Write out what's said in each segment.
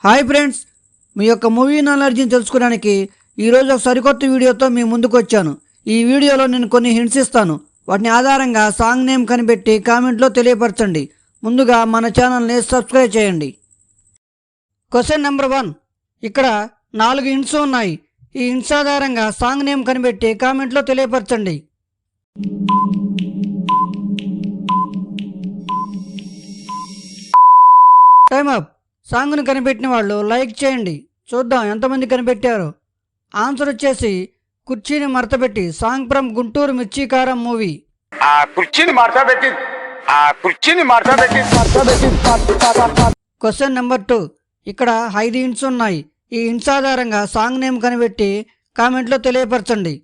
Hi friends, మీ యొక్క movie నాలెడ్జ్ని తెలుసుకోవడానికి ఈరోజు ఒక సరికొత్త వీడియోతో మీ ముందుకు వచ్చాను. ఈ వీడియోలో నేను కొన్ని హింట్స్ ఇస్తాను. వాటిని ఆధారంగా సాంగ్ నేమ్ కనిపెట్టి కామెంట్లో తెలియపరచండి. ముందుగా మన ఛానల్ని సబ్స్క్రైబ్ చేయండి. Question number 1. ఇక్కడ 4 హింట్స్ ఉన్నాయి. ఈ హింట్స్ ఆధారంగా సాంగ్ నేమ్ కనిపెట్టి కామెంట్లో తెలియపరచండి. Time up. సాంగ్ను కనిపెట్టిన వాళ్ళు లైక్ చేయండి. చూద్దాం ఎంతమంది కనిపెట్టారు. ఆన్సర్ వచ్చేసి కుర్చీని మడతపెట్టి. సాంగ్ ఫ్రమ్ గుంటూరు మిర్చీకారం మూవీ. Question number 2. ఇక్కడ 5 హింట్స్ ఉన్నాయి. ఈ హింట్స్ ఆధారంగా సాంగ్ నేమ్ కనిపెట్టి కామెంట్లో తెలియపరచండి.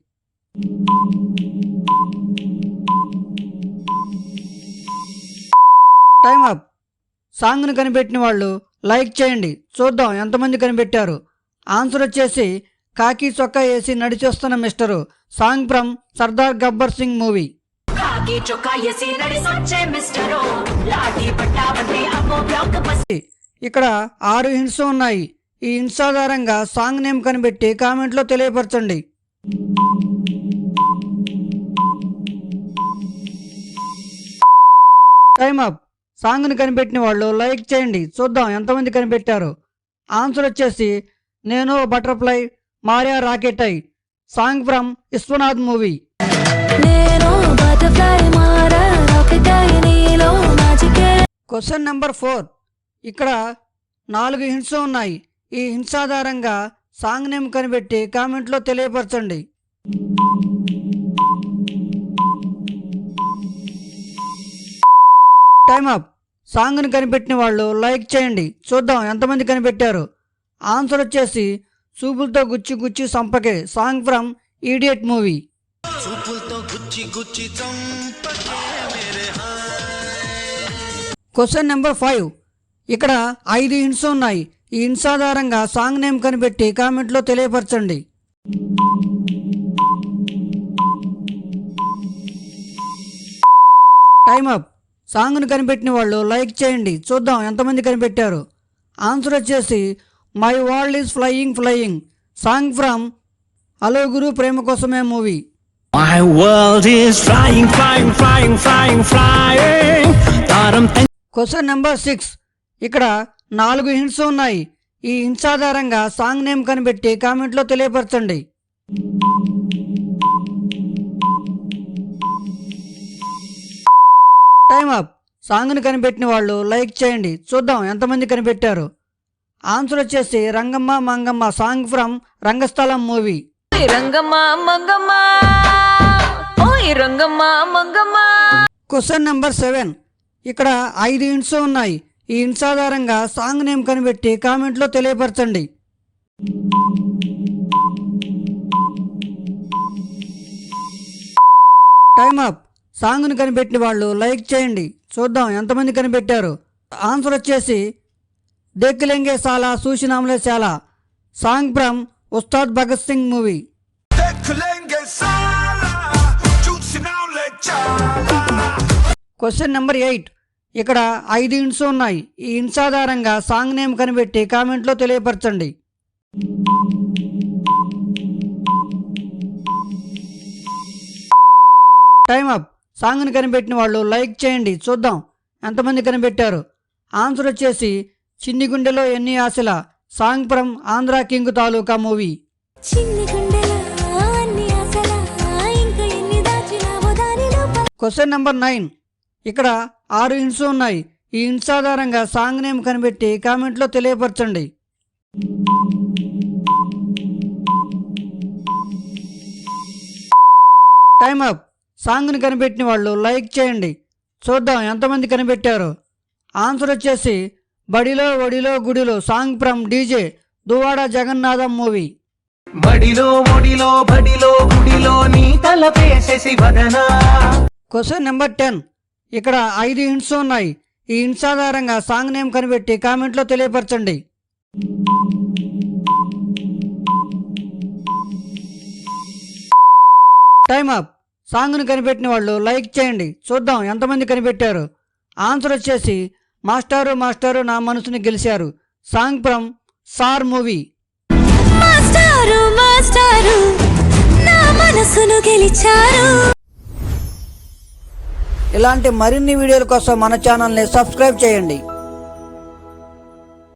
Time up. సాంగ్ను కనిపెట్టిన వాళ్ళు లైక్ చేయండి. చూద్దాం ఎంతమంది కనిపెట్టారు. ఆన్సర్ వచ్చేసి కాకి చొక్కా వేసి నడిచొస్తున్న mister. Song from Sardaar Gabbar Singh movie. ఇక్కడ 6 హింట్స్ ఉన్నాయి. ఈ హింట్స్ ఆధారంగా సాంగ్ నేమ్ కనిపెట్టి కామెంట్లో తెలియపరచండి. Time up. సాంగ్ను కనిపెట్టిన వాళ్ళు లైక్ చేయండి. చూద్దాం ఎంతమంది కనిపెట్టారు. ఆన్సర్ వచ్చేసి నేను butterfly Maria rocket eye. Song from Vishwanath movie. Question number 4. ఇక్కడ 4 హింట్స్ ఉన్నాయి. ఈ హింట్స్ ఆధారంగా సాంగ్ నేమ్ కనిపెట్టి కామెంట్లో తెలియపరచండి. Time up. సాంగ్ను కనిపెట్టిన వాళ్ళు లైక్ చేయండి. చూద్దాం ఎంతమంది కనిపెట్టారు. ఆన్సర్ వచ్చేసి చూపులతో గుచ్చి గుచ్చి సంపకే. Song from idiot movie. Question number 5. ఇక్కడ 5 హింట్స్ ఉన్నాయి. ఈ హింట్స్ ఆధారంగా సాంగ్ నేమ్ కనిపెట్టి కామెంట్లో తెలియపరచండి. Time up. సాంగ్ను కనిపెట్టిన వాళ్ళు లైక్ చేయండి. చూద్దాం ఎంతమంది కనిపెట్టారు. ఆన్సర్ వచ్చేసి my world is flying flying. Song from hello Guru Prema Kosame movie. My world is flying, flying, flying, flying, flying. Question number 6. ఇక్కడ 4 హింట్స్ ఉన్నాయి. ఈ హింట్స్ ఆధారంగా సాంగ్ నేమ్ కనిపెట్టి కామెంట్లో తెలియపరచండి. Time up. సాంగ్ను కనిపెట్టిన వాళ్ళు లైక్ చేయండి. చూద్దాం ఎంతమంది కనిపెట్టారు. ఆన్సర్ వచ్చేసి Rangamma Mangamma. Song from Rangasthalam movie. Question number 7. ఇక్కడ 5 హింట్స్ ఉన్నాయి. ఈ హింట్స్ ఆధారంగా సాంగ్ నేమ్ కనిపెట్టి కామెంట్లో తెలియపరచండి. Time up. సాంగ్ను కనిపెట్టిన వాళ్ళు లైక్ చేయండి. చూద్దాం ఎంతమంది కనిపెట్టారు. ఆన్సర్ వచ్చేసి దేఖ్లెంగే సాలా సూచినాంలే చాలా. Song from Ustaad Bhagat Singh movie. Question number 8. ఇక్కడ 5 హింట్స్ ఉన్నాయి. ఈ హింట్స్ ఆధారంగా సాంగ్ నేమ్ కనిపెట్టి కామెంట్లో తెలియపరచండి. Time up. సాంగ్ను కనిపెట్టిన వాళ్ళు లైక్ చేయండి. చూద్దాం ఎంతమంది కనిపెట్టారు. ఆన్సర్ వచ్చేసి చిన్ని గుండెలో ఎన్ని ఆశల. Song from Andhra king taluka movie. Question number 9. ఇక్కడ 6 హింట్స్ ఉన్నాయి. ఈ హింట్స్ ఆధారంగా సాంగ్ నేమ్ కనిపెట్టి కామెంట్లో తెలియపరచండి. Time up. సాంగ్ను కనిపెట్టిన వాళ్ళు లైక్ చేయండి. చూద్దాం ఎంతమంది కనిపెట్టారు. ఆన్సర్ వచ్చేసి బడిలో ఒడిలో గుడిలో. Song from DJ Duvvada Jagannatham movie. Question number 10. ఇక్కడ 5 హింట్స్ ఉన్నాయి. ఈ హింట్స్ ఆధారంగా సాంగ్ నేమ్ కనిపెట్టి కామెంట్లో తెలియపరచండి. Time up. సాంగ్ను కనిపెట్టిన వాళ్ళు లైక్ చేయండి. చూద్దాం ఎంతమంది కనిపెట్టారు. ఆన్సర్ వచ్చేసి మాస్టారు మాస్టారు నా మనసుని గెలిచారు. Song from sir movie. మాస్టారు మాస్టారు నా మనసును గెలిచారు. ఇలాంటి మరిన్ని వీడియోల కోసం మన ఛానల్ని సబ్స్క్రైబ్ చేయండి.